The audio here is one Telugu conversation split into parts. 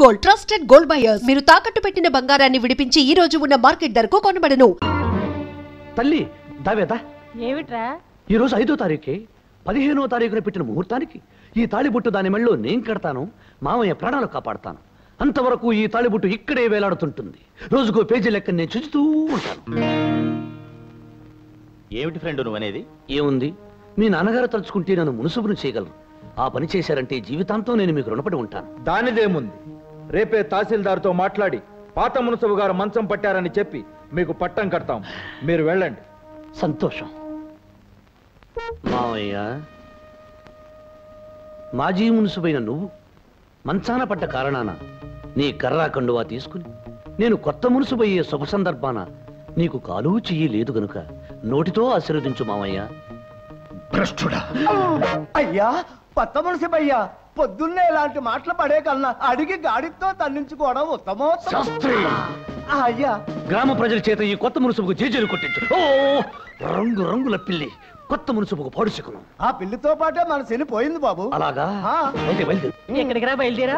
గోల్డ్ ట్రస్టెడ్ గోల్డ్ బయర్స్ మీరు తాకట్టు పెట్టిన బంగారాన్ని విడిపించి ఈ రోజు ఉన్న మార్కెట్ ధరకు కొనబడను. తల్లి దావేదా ఏమిట్రా ఈ రోజు 5వ తారీఖే 15వ తారీఖున పెట్టిన ముహూర్తానికి ఈ తాళిబొట్టు దాని మెళ్ళో నేను కడతాను, మామయ్య ప్రాణాలు కాపాడతాను. అంతవరకు ఈ తాళిబొట్టు ఇక్కడే వేలాడుతుంటుంది. రోజుకో పేజీ లెక్క నేను చూస్తూ ఉంటాను. ఏమిటి ఫ్రెండ్ నువ్వు అనేది? ఏముంది, మీ నాన్నగారు తలుచుకుంటే నన్ను మునుసుబును చేయగలరు. ఆ పని చేశారంటే జీవితాంతం నేను మీకు రుణపడి ఉంటాను. దానిదేముంది, రేపే తహసీల్దార్తో మాట్లాడి పాత మునసబు గారు మంచం పట్టారని చెప్పి మీకు పట్టం కడతాం. మీరు వెళ్ళండి. సంతోషం. మావయ్య, మాజీ మునుసుబైన నువ్వు మంచాన పడ్డ కారణాన నీ కర్రా కండువా తీసుకుని నేను కొత్త మునుసుబయ్యే శుభ సందర్భాన నీకు కాలు చెయ్యి లేదు గనుక నోటితో ఆశీర్వదించు మావయ్య. భ్రష్టుడా! అయ్యా కొత్త మున్సిపయ్యా, పొద్దున్నే ఇలాంటి మాటలు పడే కన్నా అడిగి గాడితో తన్నించుకోవడం ఉత్తమం. శాస్త్రి! అయ్యా, గ్రామ ప్రజల చేత ఈ కొత్త మునుసుబుకు జేజేలు కొట్టించు. ఓ రంగు రంగుల పిల్లి కొత్త మునుసుబుకు పాడుచుకున్నాం. ఆ పిల్లితో పాటే మన శని పోయింది బాబు. అలాగా? అయితే బయలుదేరు. ఎక్కడికి రా బయలుదేరా?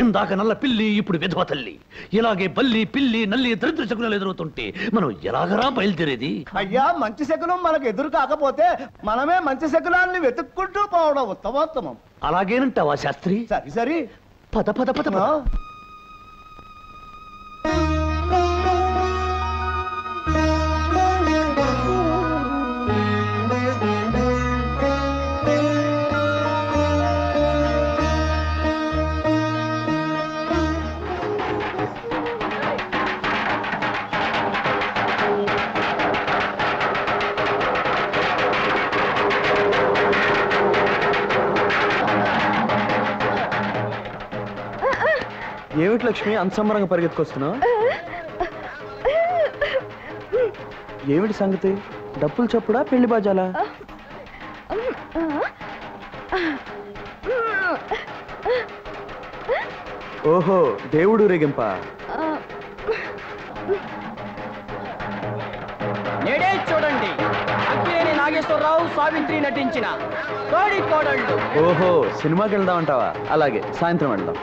ఇందాక నల్ల పిల్లి, ఇప్పుడు విధవ తల్లి. ఇలాగే బల్లి పిల్లి నల్లి దరిద్ర శకునాలు ఎదురవుతుంటే మనం ఎలాగరా బయలుదేరేది? అయ్యా, మంచి శకునం మనకు ఎదురు కాకపోతే మనమే మంచి శకునాన్ని వెతుక్కుంటూ పోవడం ఉత్తమోత్తమం. అలాగేనంటావా శాస్త్రి? సరి సరి, పద పద పద పద. ఏమిటి లక్ష్మి అంత సంబరంగా పరిగెత్తుకొస్తున్నావు? ఏమిటి సంగతి? డప్పులు చప్పుడా, పెళ్లి బాజాలా? ఓహో, దేవుడు రేగింప. నేడే చూడండి, అక్కినేని నాగేశ్వరరావు సావిత్రి నటించిన కోడి కోడళ్ళు. ఓహో, సినిమాకి వెళ్దామంటావా? అలాగే, సాయంత్రం వెళ్దాం.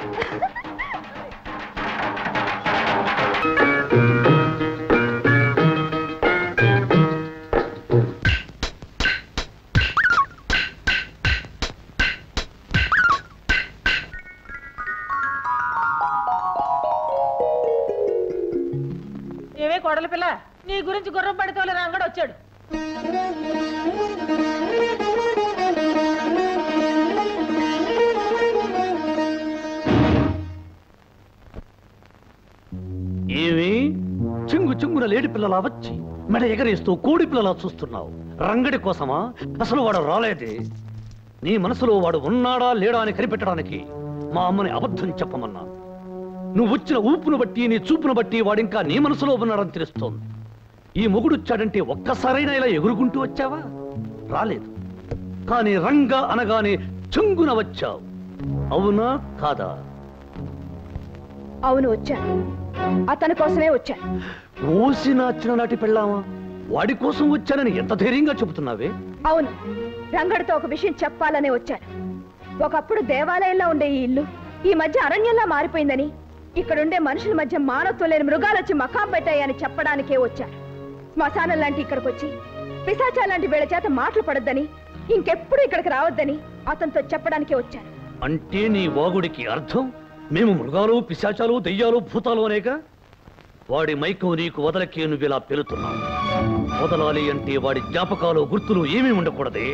ఏవే కోడల పిల్ల, నీ గురించి గుర్రం పడితోలే రంగడు వచ్చాడు. ఏమి చింగు చింగున లేడి పిల్లలా వచ్చి మెడ ఎగరేస్తూ కోడి పిల్లలా చూస్తున్నావు? రంగడి కోసమా? అసలు వాడు రాలేదే. నీ మనసులో వాడు ఉన్నాడా లేడా అని కనిపెట్టడానికి మా అమ్మని అబద్ధం చెప్పమన్నా. నువ్వు వచ్చిన ఊపును బట్టి, నీ చూపును బట్టి వాడింకా నీ మనసులో ఉన్నాడని తెలుస్తోంది. ఈ మొగుడొచ్చాడంటే ఒక్కసారైనా ఇలా ఎగురుకుంటూ వచ్చావా? రాలేదు. కానీ రంగ అనగానే చింగున వచ్చావు. అవునా కాదా? అవును, వచ్చాను. అతని కోసమే వచ్చాను. ఓసిన చిన్ననాటి పెళ్ళామా? వాడి కోసం వచ్చానని ఎంత ధైర్యంగా చెబుతున్నావే? అవును, రంగడితో ఒక విషయం చెప్పాలనే వచ్చాను. ఒకప్పుడు దేవాలయంలో ఉండే ఈ ఇల్లు ఈ మధ్య అరణ్యంలా మారిపోయిందని, ఇక్కడుండే మనుషుల మధ్య మానవత్వం లేని మృగాలు వచ్చి మకాం పెట్టాయని చెప్పడానికే వచ్చాను. శ్మశానం లాంటి ఇక్కడికి వచ్చి పిశాచా లాంటి వీళ్ళ చేత మాటలు పడొద్దని, ఇంకెప్పుడు ఇక్కడికి రావద్దని అతనితో చెప్పడానికే వచ్చాను. అంటే నీ వాగుడికి అర్థం మేము మృగాలు, పిశాచాలు, దెయ్యాలు, భూతాలు అనేక? వాడి మైకం నీకు వదలకే నువ్వు ఇలా పెరుగుతున్నావు. వదలాలి అంటే వాడి జ్ఞాపకాలు, గుర్తులు ఏమీ ఉండకూడదే.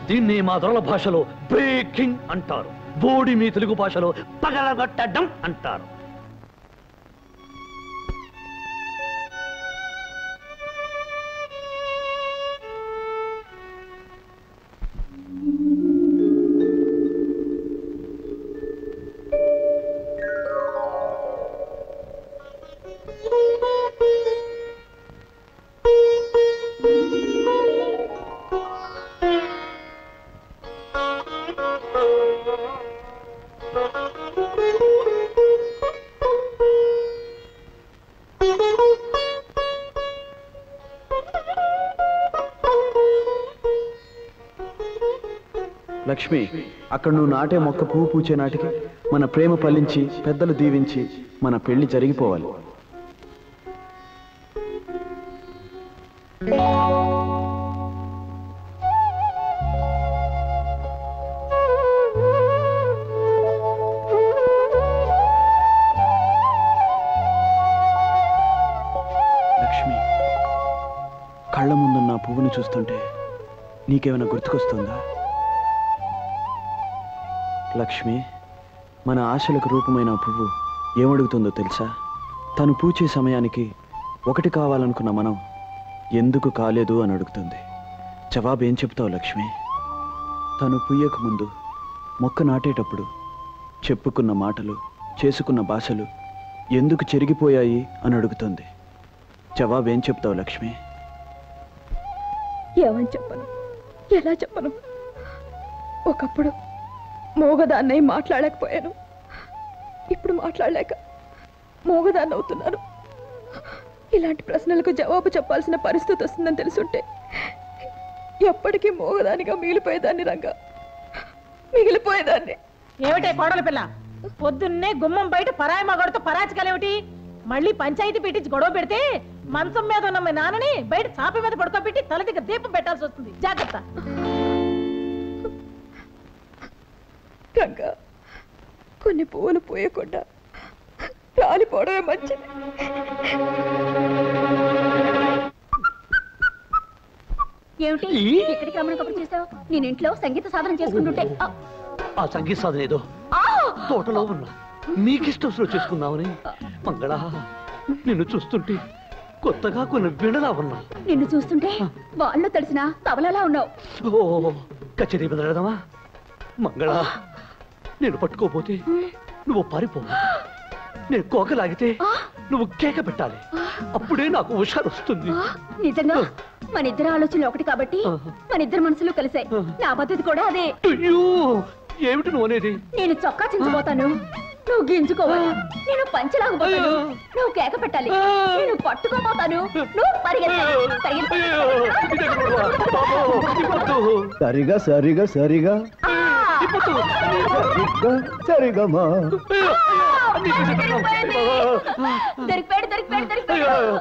దీన్ని మా దొరల భాషలో బ్రేకింగ్ అంటారు. బోడి మీ తెలుగు భాషలో పగలగొట్టడం అంటారు. లక్ష్మి, అక్కడ నువ్వు నాటే మొక్క పువ్వు పూచే నాటికి మన ప్రేమ ఫలించి పెద్దలు దీవించి మన పెళ్లి జరిగిపోవాలి. లక్ష్మి, కళ్ళ ముందున్న పువ్వుని చూస్తుంటే నీకేమైనా గుర్తుకొస్తుందా? లక్ష్మి, మన ఆశలకు రూపమైన పువ్వు ఏమడుగుతుందో తెలుసా? తను పూచే సమయానికి ఒకటి కావాలనుకున్న మనం ఎందుకు కాలేదు అని అడుగుతుంది. జవాబు ఏం చెప్తావు లక్ష్మి? తను పుయ్యకు ముందు మొక్క నాటేటప్పుడు చెప్పుకున్న మాటలు, చేసుకున్న భాషలు ఎందుకు చెరిగిపోయాయి అని అడుగుతుంది. జవాబు ఏం చెప్తావు లక్ష్మి? ఏమని చెప్పను, ఎలా చెప్పను? ఒకప్పుడు మోగదాన్నై మాట్లాడలేకపోయాను, ఇప్పుడు మాట్లాడలేక మోగదాన్ని అవుతున్నాను. ఇలాంటి ప్రశ్నలకు జవాబు చెప్పాల్సిన పరిస్థితి వస్తుందని తెలుసుంటే ఎప్పటికీ మోగదానిగా మిగిలిపోయేదాన్ని. రంగా, మిగిలిపోయేదాన్ని. ఏమిటే కోడల పిల్ల, పొద్దున్నే గుమ్మం బయట పరాయి మగడితో పరాచకాలేమిటి? మళ్ళీ పంచాయతీ పెట్టించి గొడవ పెడితే మంచం మీద ఉన్న మీ నాన్నని బయట చాప మీద పడుకోబెట్టి తల దగ్గర దీపం పెట్టాల్సి వస్తుంది. జాగ్రత్త. రంగా, కొన్ని పువ్వులు పోయకుండా రాలిపోవడమే మంచిది. ఏమిటి ఎక్కడికి రమ్మని కబురు చేసావు? నేను ఇంట్లో సంగీత సాధన చేసుకుంటుంటే ఆ సంగీత సాధన ఏదో తోటలో ఉన్నా నీకిష్టం చేసుకుందామని. మంగళ, నిన్ను చూస్తుంటే కొత్తగా కొన్ని వినలా ఉన్నా. నిన్ను చూస్తుంటే వాళ్ళు తెలిసిన తవలలా ఉన్నావు. ఓ, కచేరీ బెదరదమా? మంగళ, నేను పట్టుకోపోతే నువ్వు పారిపో. నేను కోకలాగితే నువ్వు కేక పెట్టాలి. అప్పుడే నాకు హుషారు వస్తుంది. నిజంగా మన ఇద్దరు ఆలోచనలు ఒకటి కాబట్టి మన ఇద్దరు మనసులు కలిసాయి. నా పద్ధతి కూడా అదే. అయ్యో, ఏమిటి నువ్వు అనేది? నేను చొక్కా చించిపోతాను, నువ్వు గింజుకోవాలి. నేను పంచలాగపోతాను, నువ్వు కేక పెట్టాలి. నేను పట్టుకోపోతాను, నువ్వు పరిగెత్తాలి. సరిగా సరిగా సరిగా సరిగమా. దొరికిపోయాడు, దొరికిపోయాడు, దొరికిపోయాడు.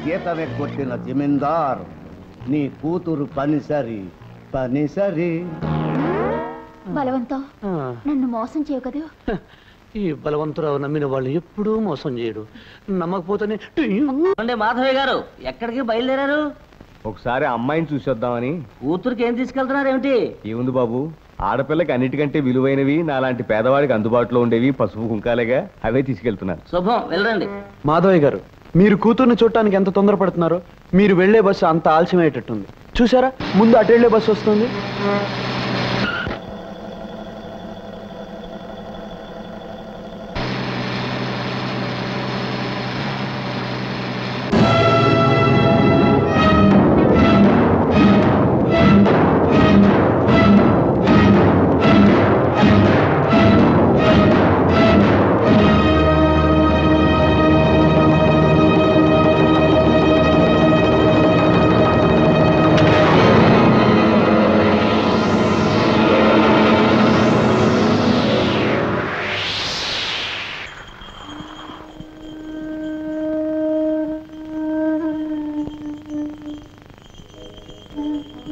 గీతమే కొట్టిన జమీందార్, నీ కూతురు పనిసరి పనిసరి. బలవంతం, నన్ను మోసం చేయవు కదా. ఈ బలవంతురావు నమ్మిన వాళ్ళని ఎప్పుడూ మోసం చేయడు. నమ్మకపోతేనే. మాధవయ్య గారు, ఎక్కడికి బయలుదేరారు? ఒకసారి అమ్మాయిని చూసొద్దామని. కూతురికి ఏం తీసుకెళ్తున్నారు ఏమిటి? ఏముంది బాబు, ఆడపిల్లకి అన్నిటికంటే విలువైనవి, నాలాంటి పేదవాడికి అందుబాటులో ఉండేవి పసుపు కుంకాలేగా, అవే తీసుకెళ్తున్నాను. శుభం, వెళ్ళండి. మాధవయ్య గారు, మీరు కూతుర్ని చూడటానికి ఎంత తొందరపడుతున్నారో. మీరు వెళ్లే బస్సు అంత ఆలస్యమయ్యేటట్టుంది. చూసారా, ముందు అటు వెళ్లే బస్సు వస్తుంది.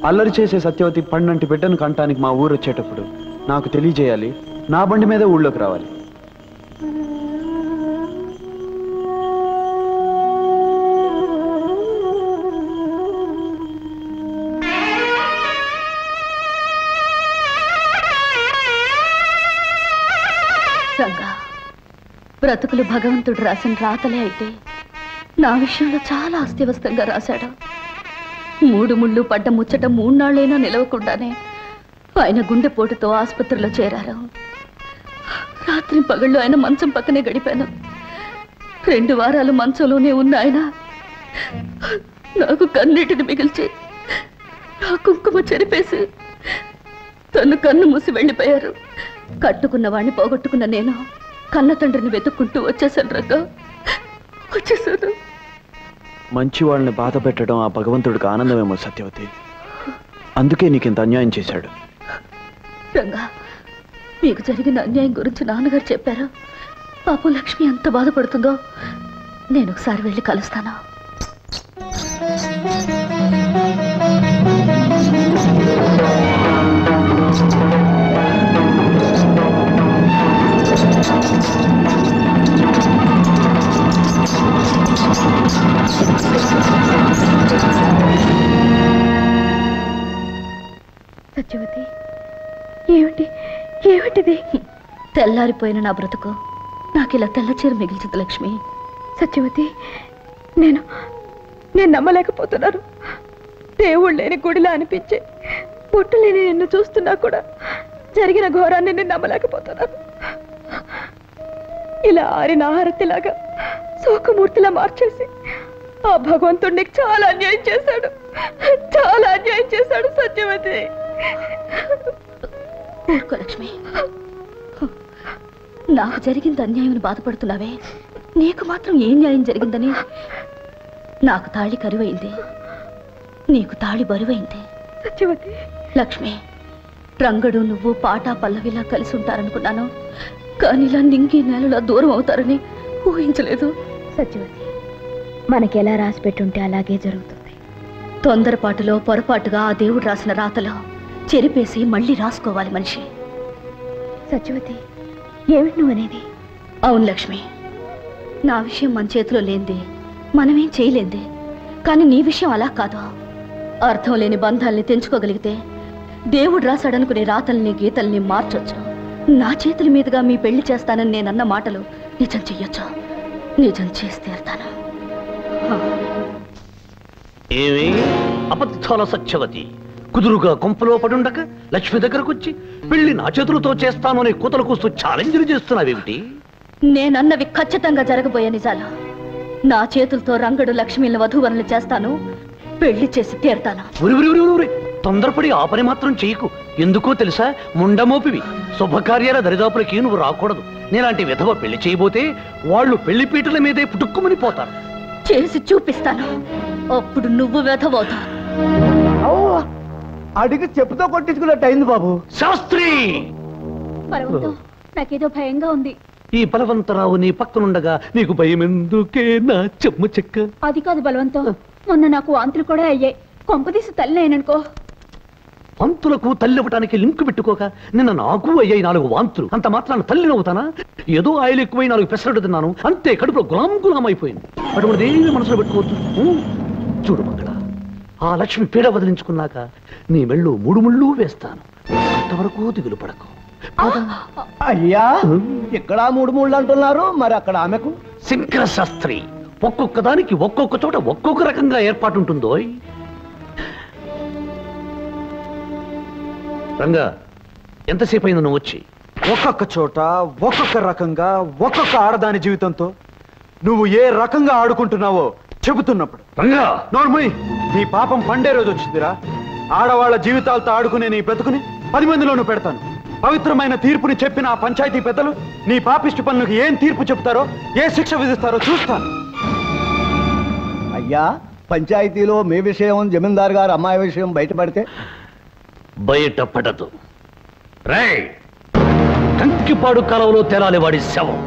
అల్లరి చేసే సత్యవతి పండంటి బిడ్డను కంటానికి మా ఊరు వచ్చేటప్పుడు నాకు తెలియజేయాలి. నా బండి మీద ఊళ్ళోకి రావాలి. రంగా, బ్రతుకులు భగవంతుడు రాసిన రాతలే అయితే నా విషయంలో చాలా అస్తవ్యస్తంగా రాశాడు. 3 ముళ్ళు పడ్డ ముచ్చట 3 నాళ్ళైనా నిలవకుండానే ఆయన గుండెపోటుతో ఆసుపత్రిలో చేరారు. రాత్రి పగళ్ళు ఆయన మంచం పక్కనే గడిపాను. 2 వారాలు మంచంలోనే ఉన్న ఆయన నాకు కన్నీటిని మిగిల్చి నా కుంకుమ చెరిపేసి తను కన్ను మూసి వెళ్ళిపోయారు. కట్టుకున్న వాడిని పోగొట్టుకున్న నేను కన్న తండ్రిని వెతుక్కుంటూ వచ్చేసాను రంగా. వచ్చేసాను. మంచి వాళ్ళని బాధ పెట్టడం ఆ భగవంతుడికి ఆనందమేమో సత్యవతి. అందుకే నీకింత అన్యాయం చేశాడు. రంగా, మీకు జరిగిన అన్యాయం గురించి నాన్నగారు చెప్పారు. పాపం లక్ష్మి ఎంత బాధపడుతుందో నేను ఒకసారి వెళ్ళి కలుస్తాను. సత్యవతి, ఏమిటి ఏమిటిది? తెల్లారిపోయిన నా బ్రతుకు నాకు ఇలా తెల్ల చీర మిగిల్చింది లక్ష్మి. సత్యవతి, నేను నమ్మలేకపోతున్నాను. దేవుడు లేని గుడిలా అనిపించే పుట్టు లేని నిన్ను చూస్తున్నా కూడా జరిగిన ఘోరాన్ని నేను నమ్మలేకపోతున్నాను. ఇలా ఆరిన ఆహారతిలాగా శోకమూర్తిలా మార్చేసి ఆ భగవంతుడు నీకు చాలా అన్యాయం చేశాడు, చాలా అన్యాయం చేశాడు సత్యవతి. ఊరుకో లక్ష్మి, నాకు జరిగింది అన్యాయం బాధపడుతున్నావే, నీకు మాత్రం ఏం న్యాయం జరిగిందని? నాకు తాళి కరువైంది, నీకు తాళి బరువైంది. సత్యవతి, లక్ష్మి, రంగడు నువ్వు పాట పల్లవిలా కలిసి ఉంటారనుకున్నాను, కానీ ఇలా నింగి నేలలా దూరం అవుతారని ఊహించలేదు. సత్యవతి, మనకెలా రాసి పెట్టుంటే అలాగే జరుగుతుంది. తొందరపాటులో పొరపాటుగా ఆ దేవుడు రాసిన రాతలో చెరిపేసి మళ్ళీ రాసుకోవాలి మనిషి. సత్యవతి, ఏమిటి నువ్వనేది? అవును లక్ష్మి, నా విషయం మన చేతిలో లేనిది, మనమేం చేయలేంది. కానీ నీ విషయం అలా కాదు. అర్థం లేని బంధాల్ని తెంచుకోగలిగితే దేవుడు రాశాడనుకునే రాతల్ని గీతల్ని మార్చొచ్చు. నా చేతుల మీదుగా మీ పెళ్లి చేస్తానని నేనన్న మాటలు నిజం చెయ్యొచ్చు. నిజం చేసి తీరుతాను. ఏమి అబద్ధాల సత్యవతి, కుదురుగా కొంపలో పడుండక లక్ష్మి దగ్గరకొచ్చి పెళ్లి నా చేతులతో చేస్తాను అనే కూతలు కూస్తూ ఛాలెంజ్లు చేస్తున్నావేమిటి? నేనన్నవి ఖచ్చితంగా జరగబోయే నిజాలు. నా చేతులతో రంగడు లక్ష్మిని వధూవరులు చేస్తాను, పెళ్లి చేసి తీరుతాను. తొందరపడి ఆ పని మాత్రం చెయ్యకు. ఎందుకో తెలుసా? ముండమోపివి. శుభకార్యాల దరిదాపులకి నువ్వు రాకూడదు. నేలాంటి విధవ పెళ్లి చేయబోతే వాళ్ళు పెళ్లి పీటల మీదే పుట్టుక్కుమని పోతారు. చేసి చూపిస్తాను, అప్పుడు నువ్వు వెధవవుతావు. అడిగి చెప్పుతో కొట్టించుకున్నట్టు అయింది బాబు. శాస్త్రి, నాకేదో భయంగా ఉంది. ఈ బలవంతరావు నీ పక్కనుండగా నీకు భయం ఎందుకే నా చెమ్మ చెక్క? అది కాదు బలవంతం, మొన్న నాకు వాంతులు కూడా అయ్యాయి. కొంపదీసి తల్లి అయిననుకో. వాంతులకు తల్లి ఇవ్వటానికి లింకు పెట్టుకోక నిన్న నాకు అయ్యాయి 4 వాంతులు. అంత మాత్రాన్ని తల్లి నవ్వుతానా? ఏదో ఆయిల్ ఎక్కువై 4 పెసరట్టు తిన్నాను అంతే, కడుపులో గులాం అయిపోయింది. అటువంటిది ఏమి మనసులో పెట్టుకోవద్దు. చూడు మంగళ, ఆ లక్ష్మి పీడ వదిలించుకున్నాక నీ మెళ్ళు 3 ముళ్ళు వేస్తాను. అంతవరకు దిగులు పడకు. అయ్యా, ఇక్కడ 3 ముళ్ళు అంటున్నారు, మరి అక్కడ ఆమెకు? శంకర శాస్త్రి, ఒక్కొక్క దానికి ఒక్కొక్క చోట ఒక్కొక్క రకంగా ఏర్పాటు ఉంటుందో. రంగా, ఎంతసేపు అయింది నువ్వు వచ్చి? ఒక్కొక్క చోట ఒక్కొక్క రకంగా ఒక్కొక్క ఆడదాని జీవితంతో నువ్వు ఏ రకంగా ఆడుకుంటున్నావో చెబుతున్నప్పుడు. రంగా, నోర్మయ్, నీ పాపం పండే రోజు వచ్చిందిరా. ఆడవాళ్ల జీవితాలతో ఆడుకునే నీ బ్రతుకుని 10 మందిలోనూ పెడతాను. పవిత్రమైన తీర్పుని చెప్పిన ఆ పంచాయతీ పెద్దలు నీ పాపిష్టి పనులకు ఏం తీర్పు చెప్తారో, ఏ శిక్ష విధిస్తారో చూస్తాను. అయ్యా, పంచాయతీలో మీ విషయం, జమీందారు గారు అమ్మాయి విషయం బయటపడితే? బయటపడదు. రేయ్, కంకిపాడు కాలంలో తేలాలి వాడి శవం.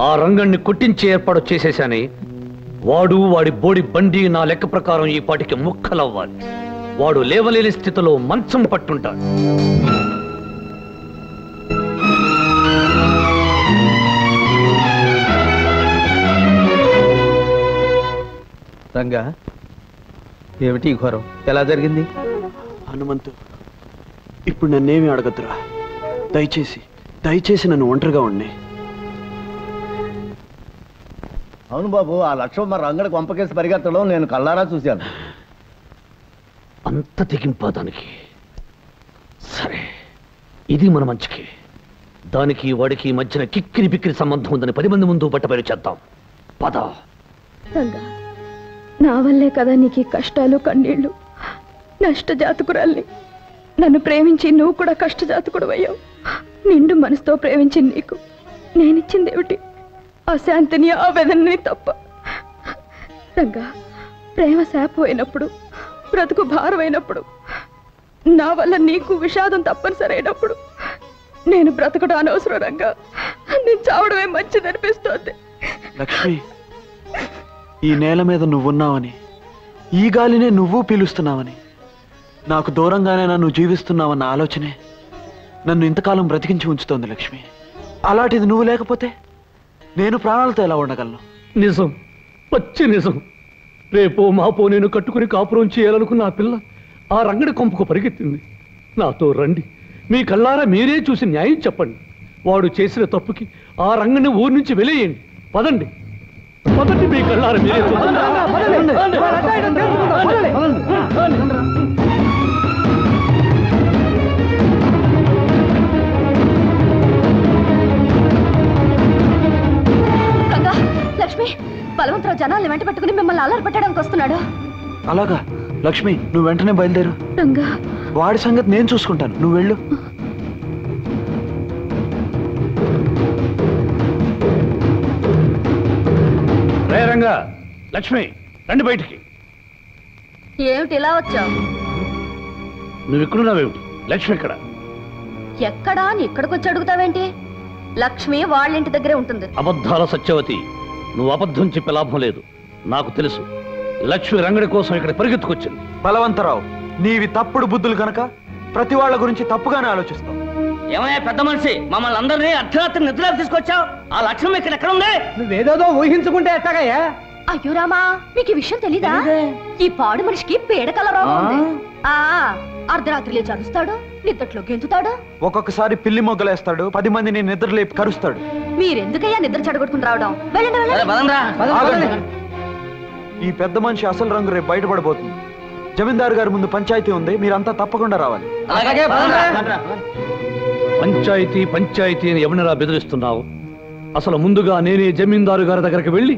ఆ రంగణ్ణి కొట్టించే ఏర్పాటు చేసేశాని. వాడు వాడి బోడి బండి నా లెక్క ప్రకారం ఈ పాటికి ముక్కలవ్వాలి. వాడు లేవలేని స్థితిలో మంచం పట్టుంటాడు. రంగా, ఏమిటి ఘోరం? ఎలా జరిగింది? హనుమంతు, ఇప్పుడు నన్నేమి అడగద్దురా. దయచేసి నన్ను ఒంటరిగా ఉండి. అవును బాబు, ఆ లక్ష్మణ మరి రంగడికి వంపకేసి పరిగెత్తడం నేను కళ్ళారా చూశాను. అంత తెగింపా దానికి? సరే, ఇది మన మంచికి. దానికి వాడికి మధ్యన కిక్కిరి బిక్కిరి సంబంధం ఉందని 10 మంది ముందు బట్టబయలు చేద్దాం. పద. రంగా, నా వల్లే కదా నీకు ఈ కష్టాలు కన్నీళ్లు. నష్టజాతకురాల్ని. నన్ను ప్రేమించి నువ్వు కూడా కష్టజాతకుడు అయ్యావు. నిండు మనసుతో ప్రేమించి నీకు నేనిచ్చిందేమిటి? ఆ శాంతిని, ఆ వేదనని తప్ప. రంగా, ప్రేమ శాపమైనప్పుడు, బ్రతుకు భారమైనప్పుడు, నా వల్ల నీకు విషాదం తప్పనిసరి అయినప్పుడు నేను బ్రతకడం అనవసరం. రంగా, నేను చావడమే మంచిదనిపిస్తోంది. లక్ష్మి, ఈ నేల మీద నువ్వున్నావని, ఈ గాలినే నువ్వు పీలుస్తున్నావని, నాకు దూరంగానే నన్ను జీవిస్తున్నావన్న ఆలోచనే నన్ను ఇంతకాలం బ్రతికించి ఉంచుతోంది లక్ష్మి. అలాంటిది నువ్వు లేకపోతే నేను ప్రాణాలతో ఎలా ఉండగలను? నిజం, పచ్చి నిజం. రేపో మాపో నేను కట్టుకుని కాపురం చేయాలనుకున్న ఆ పిల్ల ఆ రంగడి కొంపకు పరిగెత్తింది. నాతో రండి, మీ కళ్ళారా మీరే చూసి న్యాయం చెప్పండి. వాడు చేసిన తప్పుకి ఆ రంగని ఊరి నుంచి వెలేయండి. పదండి, పదండి, మీ కళ్ళారా మీరే చూడండి. లక్ష్మి, బలవంతరావు జనాల్ని వెంట పెట్టుకుని మిమ్మల్ని అల్లరి పెట్టడానికి వస్తున్నాడు. అలాగా? లక్ష్మి, నువ్వు వెంటనే బయలుదేరు. రంగా, వాడి సంగతి నేను చూసుకుంటాను, నువ్వు వెళ్ళు. రే రంగా, లక్ష్మి, రండి బయటికి. ఏమిటి ఇలా వచ్చావు? నువ్వు ఇక్కడున్నావేమిటి? లక్ష్మి ఎక్కడ? ఎక్కడా అని ఇక్కడికి వచ్చి అడుగుతావేంటి? లక్ష్మి వాళ్ళ ఇంటి దగ్గరే ఉంటుంది. అబద్ధాల సత్యవతి, నువ్వు అబద్ధం చెప్పే లాభం లేదు. నాకు తెలుసు. లక్ష్మి రంగడి కోసం ఇక్కడ పరిగెత్తుకొచ్చింది. బలవంతరావు, నీవి తప్పుడు బుద్ధులు కనుక ప్రతి వాళ్ళ గురించి తప్పుగానే ఆలోచిస్తావు. ఏమయ్యా పెద్ద మనిషి, మమ్మల్ని అందరినీ అర్ధరాత్రి నిద్రలోకి తీసుకొచ్చావు. ఆ లక్ష్యం ఇక్కడ ఎక్కడ ఉంది? నువ్వేదో ఊహించుకుంటే ఎట్టాగయ్యా? అయ్యో రామా, మీకు ఈ విషయం తెలీదా? ఈ పాడు మనిషికి పీడకల రోగం ఉంది. అర్ధరాత్రి లేచి అరుస్తాడు, నిద్రలో గెంతుతాడు, ఒక్కొక్కసారి పిల్లి మొగ్గలేస్తాడు, 10 మందిని నిద్ర లేపి కరుస్తాడు. మీరెందుకయ్యా నిద్ర చెడగొట్టుకుని రావడం? వెళ్ళండి, ఆగండి. ఈ పెద్ద మనిషి అసలు రంగు రేపు బయటపడబోతుంది. జమీందారు గారి ముందు పంచాయతీ ఉంది, మీరంతా తప్పకుండా రావాలి. పంచాయతీ పంచాయతీ అని ఎవరినరా బెదిరిస్తున్నావు? అసలు ముందుగా నేనే జమీందారు గారి దగ్గరికి వెళ్ళి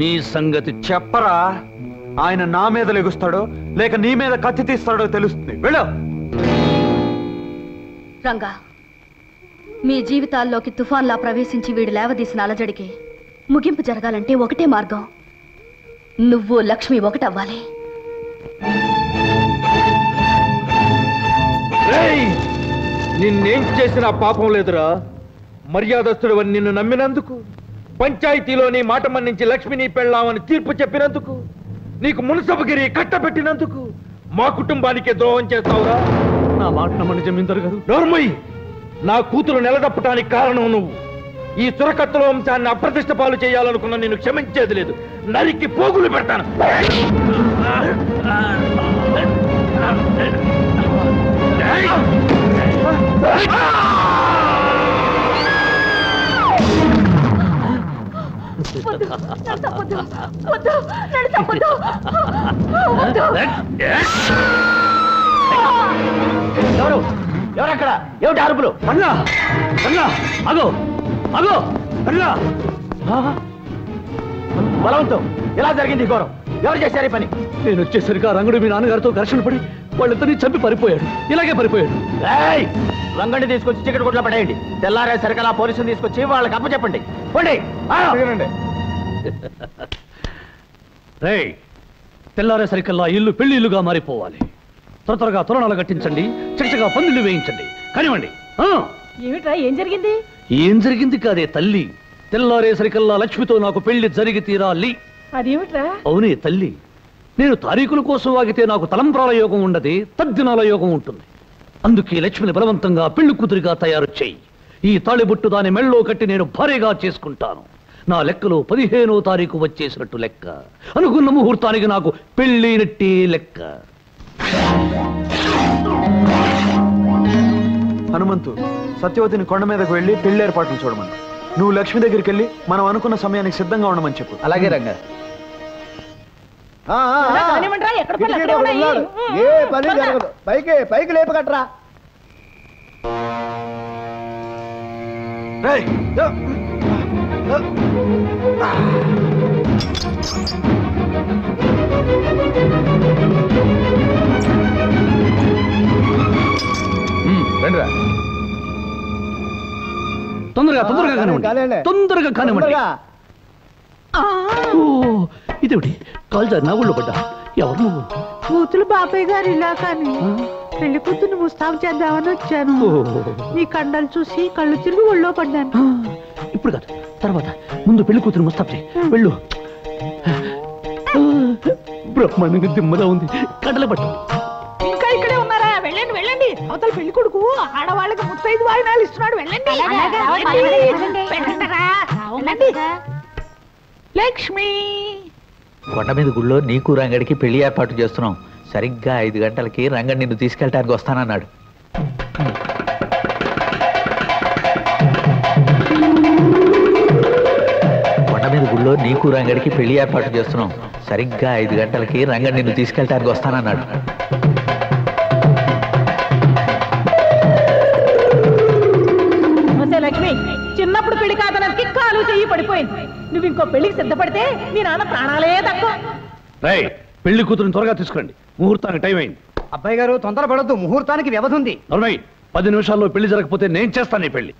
నీ సంగతి చెప్పరా. ఆయన నా మీద లెగుస్తాడో లేక నీ మీద కత్తి తీస్తాడో తెలుస్తుంది. వెళ్ళు. రంగా, మీ జీవితాల్లోకి తుఫాన్లా ప్రవేశించి వీడు లేవదీసిన అలజడికి ముగింపు జరగాలంటే ఒకటే మార్గం. నువ్వు లక్ష్మి ఒకటవ్వాలి. నిన్నేం చేసినా పాపం లేదురా. మర్యాదస్తుడు అని నిన్ను నమ్మినందుకు, పంచాయతీలో నీ మాట మన్నించి లక్ష్మిని పెళ్ళామని తీర్పు చెప్పినందుకు, నీకు మున్సబగిరి కట్టబెట్టినందుకు మా కుటుంబానికే ద్రోహం చేస్తావురా. నా మాట నమ్మని జమీందారు గారు. నోర్మయ్య, నా కూతురు నిలదప్పటానికి కారణం నువ్వు. ఈ చురకత్తుల వంశాన్ని అప్రతిష్ట పాలు చేయాలనుకున్న నిన్ను క్షమించేది లేదు. నరికి పోగులు పెడతాను. ఎవరు ఎవరక్కడ? ఏమిటి అరుపులు? అన్నా, అన్నా, అగో అగో, అన్నా. బలవంతం, ఎలా జరిగింది ఘోరం? ఎవరు చేశారు ఈ పని? నేను వచ్చేసరికి ఆ రంగుడు మీ నాన్నగారితో ఘర్షణ పడి వాళ్ళిద్దరినీ చంపి పరిపోయాడు. ఇలాగే పరిపోయాడు. రంగండి తీసుకొచ్చి చికెట్ కొట్లో పడేయండి. తెల్లారే సరికలా పోలీసులు తీసుకొచ్చి వాళ్ళకి అప్పచెప్పండి. పోండి. రేయ్, తెల్లారే సరికల్లా ఇల్లు పెళ్లి ఇల్లుగా మారిపోవాలి. త్వరగా తోరణాలు కట్టించండి, చక్కగా పందిళ్ళు వేయించండి. కానివ్వండి. ఏమిట్రా, ఏం జరిగింది? ఏం జరిగింది కాదే తల్లి, తెల్లారేసరికల్లా లక్ష్మితో నాకు పెళ్లి జరిగి తీరాలి. అదేమిట్రా? అవునే తల్లి, నేను తారీఖుల కోసం వాగితే నాకు తలంబ్రాల యోగం ఉండదు, తద్దినాల యోగం ఉంటుంది. అందుకే లక్ష్మిని బలవంతంగా పెళ్లి కూతురిగా తయారు చేయి. ఈ తాళిబొట్టు దాని మెళ్ళో కట్టి నేను భారీగా చేసుకుంటాను. నా లెక్కలో 15వ తారీఖు వచ్చేసినట్టు లెక్క. అనుకున్న ముహూర్తానికి నాకు పెళ్ళైనట్టే లెక్క. హనుమంతు, సత్యవతిని కొండ మీదకు వెళ్ళి పెళ్లి ఏర్పాట్లు చూడమని. నువ్వు లక్ష్మి దగ్గరికి వెళ్ళి మనం అనుకున్న సమయానికి సిద్ధంగా ఉండమని చెప్పు. అలాగే రంగా. ఏ పని జరగదు. పైకి లేపకట్రా. రండిరా. తొందరగా కానివ్వండి. ఇదేమిటి కాల్జా నా ఊళ్ళో పడ్డా? ఎవరు నువ్వు? కూతురు బాబాయ్ గారు ఇలా కానీ పెళ్లి కూతురు ముస్తాబు చేద్దామని వచ్చాను. నీ కండలు చూసి కళ్ళు తిరిగి ఒళ్ళో పడ్డాను. ఇప్పుడు కాదు, తర్వాత. ముందు పెళ్లి కూతురు ముస్తాబు చేయి. వెళ్ళు. బ్రహ్మాండంగా దిమ్మలా ఉంది. కడల పట్టు. ఇంకా ఇక్కడే ఉన్నారా? వెళ్ళండి వెళ్ళండి. అవతల పెళ్లి కొడుకు ఆడవాళ్ళకి 35 వాయినాలు ఇస్తున్నాడు. వెళ్ళండి. లక్ష్మి, కొండ మీద గుళ్ళో నీకు రంగడికి పెళ్లి ఏర్పాటు చేస్తున్నాం. సరిగ్గా 5 గంటలకి రంగడి నిన్ను తీసుకెళ్ళటానికి వస్తానన్నాడు. కొండ మీద గుళ్ళో నీకు రంగడికి పెళ్లి ఏర్పాటు చేస్తున్నాం. సరిగ్గా 5 గంటలకి రంగడి నిన్ను తీసుకెళ్ళటానికి వస్తానన్నాడు. లక్ష్మి, చిన్నప్పుడు పెళ్లి కాదనకి కాలు చెయ్యి పడిపోయింది. నువ్వు ఇంకో పెళ్లికి సిద్ధపడితే నీ నాన్న ప్రాణాలే తక్కువ. పెళ్లి కూతురుని త్వరగా తీసుకురండి, ముహూర్తానికి టైం అయింది. అబ్బాయి గారు తొందరపడద్దు, ముహూర్తానికి వ్యవధి ఉంది. 10 నిమిషాల్లో పెళ్లి జరగకపోతే నేను చేస్తాను ఈ పెళ్లి.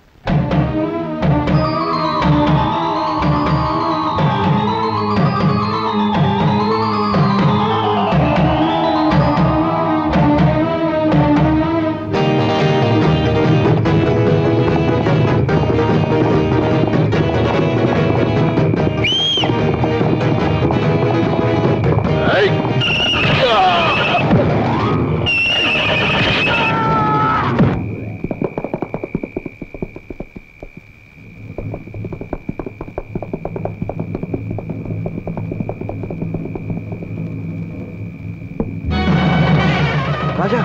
రాజా,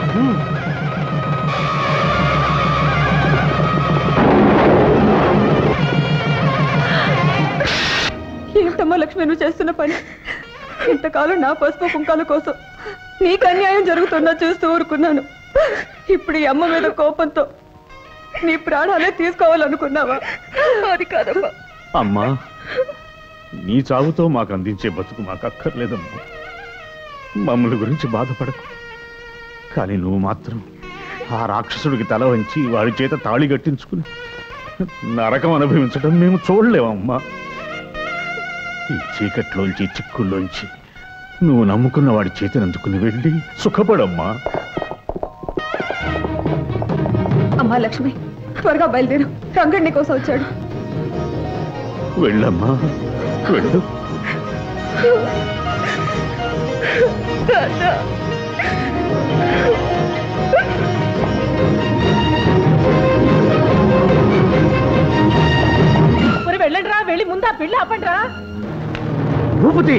ఏమిటమ్మా లక్ష్మి నువ్వు చేస్తున్న పని? ఇంతకాలం నా పసుపు కుంకాల కోసం నీకు అన్యాయం జరుగుతున్నా చూస్తూ ఊరుకున్నాను. ఇప్పుడు ఈ అమ్మ మీద కోపంతో నీ ప్రాణాలే తీసుకోవాలనుకున్నావా? అది కాదమ్మా. అమ్మా, నీ చావుతో మాకు అందించే బతుకు మాకు అక్కర్లేదమ్మా. మమ్మల్ని గురించి బాధపడకు. కానీ నువ్వు మాత్రం ఆ రాక్షసుడికి తల వంచి వాడి చేత తాళి కట్టించుకుని నరకం అనుభవించడం మేము చూడలేమమ్మా. ఈ చీకట్లోంచి చిక్కుల్లోంచి నువ్వు నమ్ముకున్న వాడి చేతిని అందుకుని వెళ్ళి సుఖపడమ్మా. అమ్మా లక్ష్మి, త్వరగా బయలుదేరు. రంగడి కోసం వచ్చాడు. వెళ్ళమ్మా, వెళ్ళు. వెళ్ళండి రా, వెళ్ళి ముందా పెళ్లి ఆపండి రా. భూపతి,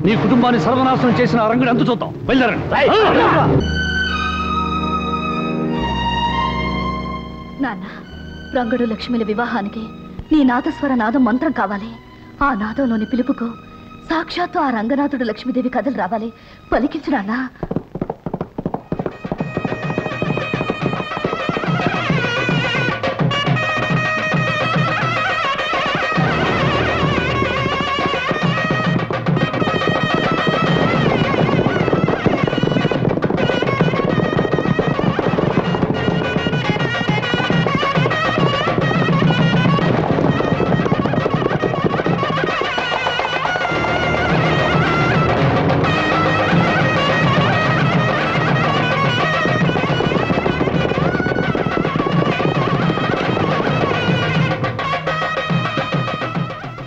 నీ కుటుంబాన్ని సర్వనాశనం చేసిన రంగుని అంతు చూద్దాం. వెళ్ళారండి. నాన్న, రంగడు లక్ష్మిల వివాహానికి నీ నాదస్వర నాదం మంత్రం కావాలి. ఆ నాదంలోని పిలుపుకు సాక్షాత్తు ఆ రంగనాథుడు లక్ష్మీదేవి కథలు రావాలి. పలికించు నాన్నా.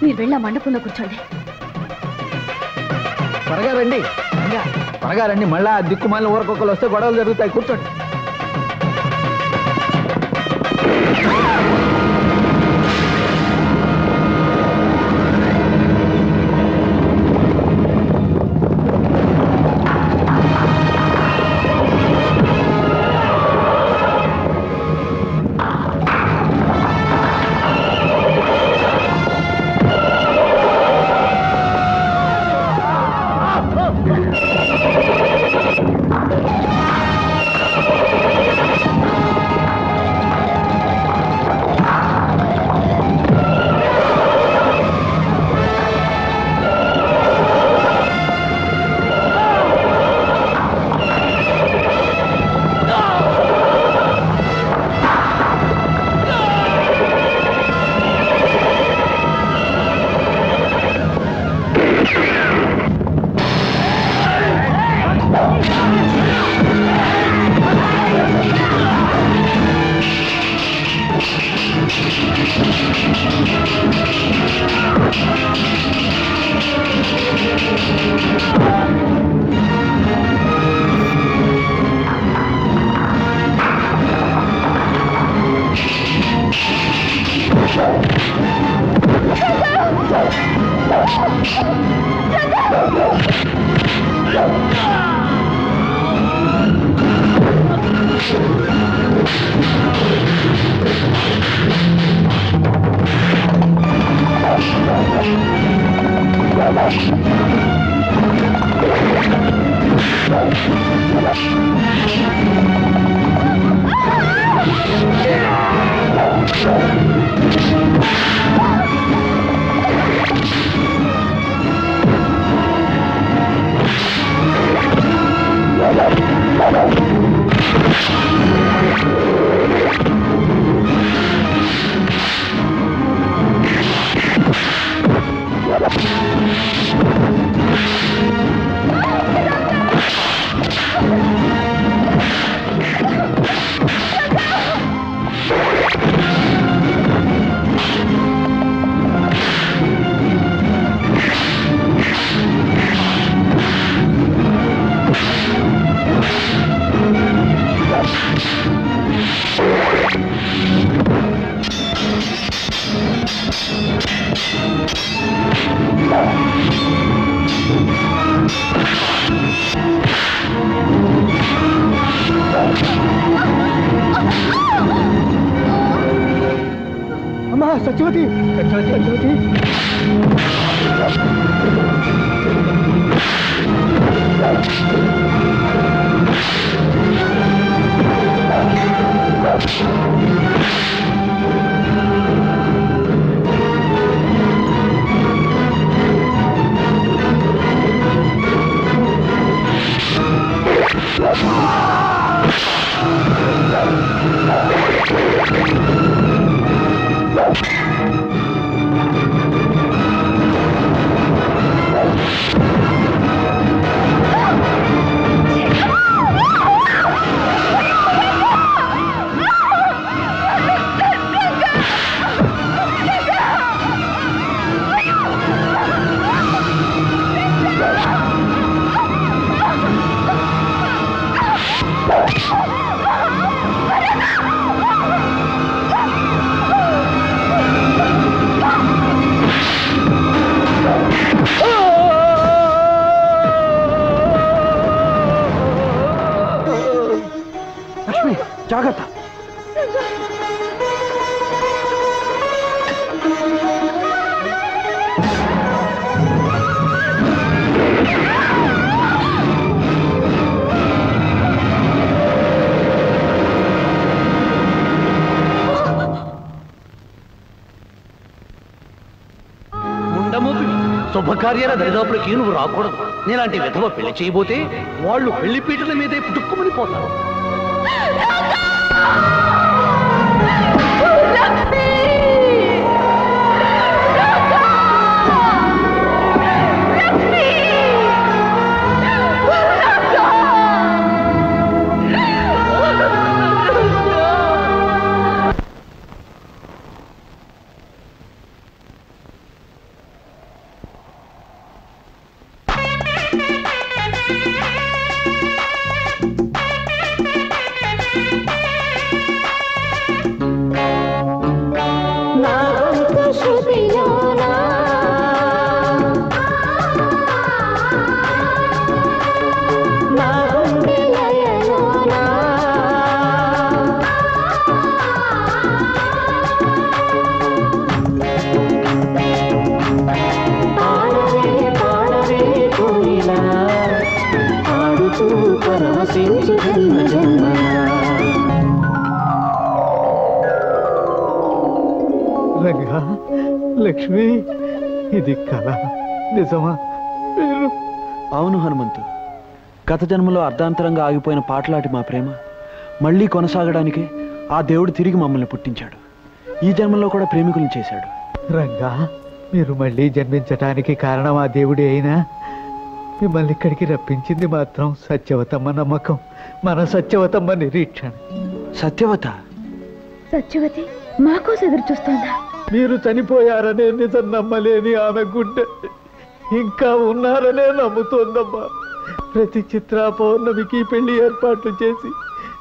మీరు వెళ్ళి ఆ మండపంలో కూర్చోండి. త్వరగా రండి, త్వరగా రండి. మళ్ళా దిక్కుమాలిన ఊరకొక్కలు వస్తే గొడవలు జరుగుతాయి. కూర్చోండి. అమ్మా సత్యవతి, సత్యవతి. జాగ్రత్త. శుభకార్యాల దరిదాపులకి నువ్వు రాకూడదు. నేలాంటి విధవ పెళ్లి చేయబోతే వాళ్ళు పెళ్లి పీటల మీదే పుట్టుక్కుమని పోతారు. పరవశించి జన్మ జన్మన. రంగా, లక్ష్మి, ఇది కళ నిజమా? అవును హనుమంతు, గత జన్మలో అర్ధాంతరంగా ఆగిపోయిన పాటలాటి మా ప్రేమ మళ్ళీ కొనసాగడానికి ఆ దేవుడు తిరిగి మమ్మల్ని పుట్టించాడు. ఈ జన్మలో కూడా ప్రేమికులను చేశాడు. రంగా, మీరు మళ్ళీ జన్మించటానికి కారణం ఆ దేవుడే అయినా మిమ్మల్ని ఇక్కడికి రప్పించింది మాత్రం సత్యవతమ్మ నమ్మకం, మన సత్యవతమ్మ నిరీక్షణ. సత్యవత? సత్యవతి మాకోసం ఎదురు చూస్తోందా? మీరు చనిపోయారనే నిజం నమ్మలేని ఆమె గుండె ఇంకా ఉన్నారనే నమ్ముతోందమ్మా. ప్రతి చిత్ర పౌర్ణమికి పెళ్లి ఏర్పాట్లు చేసి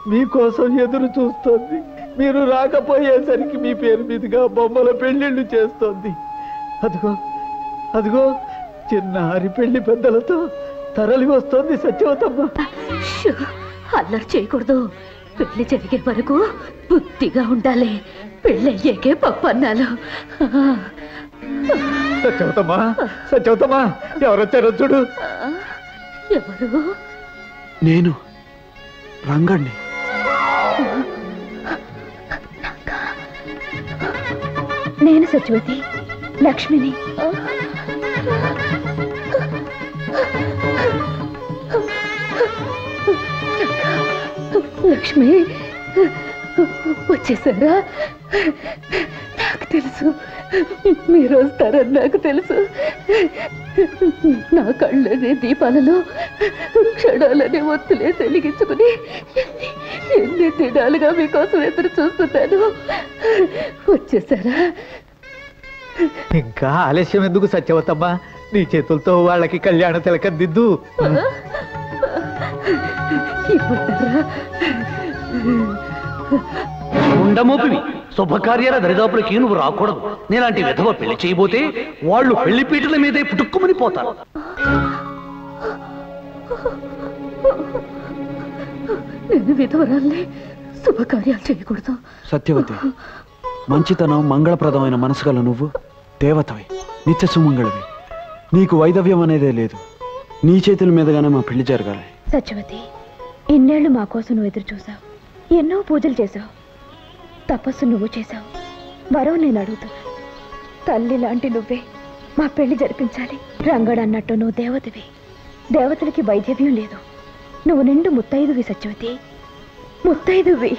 మీకోసం ఎదురు చూస్తోంది. మీరు రాకపోయేసరికి మీ పేరు మీదుగా బొమ్మల పెళ్లిళ్ళు చేస్తోంది. అదిగో అదిగో చిన్నారి పెళ్లి పెద్దలతో తరలి వస్తోంది సత్యవతమ్మ. అల్లరి చేయకూడదు. పెళ్లి జరిగే వరకు బుద్ధిగా ఉండాలి. పెళ్ళయ్యాకే పప్పు అన్నాలు. సత్యవతమ్మా, సత్యవతమ్మా, ఎవరొచ్చారో చూడు. ఎవరు? నేను రంగణ్ణి. నేను సత్యవతి, లక్ష్మిని. లక్ష్మి వచ్చేసారా? నాకు తెలుసు మీరు వస్తారని నాకు తెలుసు. నా కళ్ళనే దీపాలలో క్షణాలనే ఒత్తులే వెలిగించుకుని ఎన్ని దినాలుగా మీకోసం ఎదురు చూస్తున్నాను. వచ్చేసారా? ఇంకా ఆలస్యం ఎందుకు సత్యవతమ్మా? నీ చేతులతో వాళ్ళకి కళ్యాణ తిలకం దిద్దు. ఉండమోపివి శుభకార్యాల దరిదాపులకి నువ్వు రాకూడదు. నేలాంటి విధవ పెళ్లి చేయబోతే వాళ్ళు పెళ్లి పీటల మీదే పుట్టుక్కుమని పోతారు. నేను విధవరాల్ని, శుభకార్యాలు చేయకూడదు. సత్యవతి, మంచితనం మంగళప్రదమైన మనసు గల నువ్వు దేవతవి, నిత్య సుమంగళవి. నీకు వైదవ్యం అనేదే లేదు. నీ చేతుల మీదగానే మా పెళ్లి జరగాలి. సత్యవతి, ఇన్నేళ్లు మా కోసం నువ్వు ఎదురు చూసావు. ఎన్నో పూజలు చేసావు, తపస్సు నువ్వు చేసావు. వరం నేను అడుగుతున్నా. తల్లి లాంటి నువ్వే మా పెళ్లి జరిపించాలి. రంగడు అన్నట్టు నువ్వు దేవతవి. దేవతలకి వైద్యవ్యం లేదు. నువ్వు నిండు ముత్తైదువి సత్యవతి, ముత్తైదువి.